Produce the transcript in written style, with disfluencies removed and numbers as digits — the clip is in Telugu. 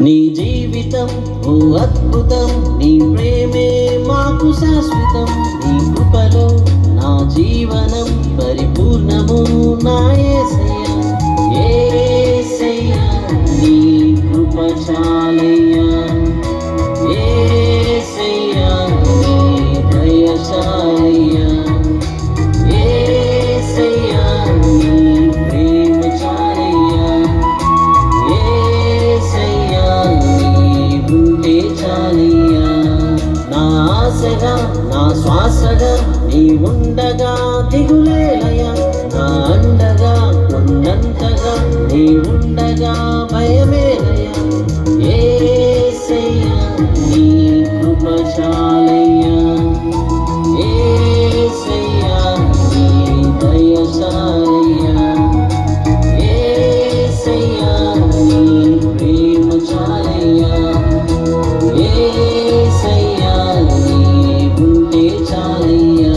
నీ జీవితం ఓ అద్భుతం, నీ ప్రేమే మాకు శాశ్వతం. నీ కృపలో నా జీవనం పరిపూర్ణము. నా యేసయ్యా, యేసయ్యా, నీ కృప చాలయ్యా. యేసయ్యా, నీ దయ చాలయ్యా. యేసయ్యా, నీ ప్రేమ చాలయ్యా. యేసయ్యా, నీవుంటే చాలయ్యా. నా ఆశగా నా శ్వాసగా నీ ఉండగా దిగులేలయ్యా. నా అండగా ఉన్నంతగా నీ ఉండగా భయమేలయ్యా. యేసయ్యా, నీ కృప చాలయ్యా. యేసయ్యా, నీ దయ చాలయ్యా. యేసయ్యా, నీ ప్రేమ చాలయ్యా. యేసయ్యా, నీవుంటే చాలయ్యా.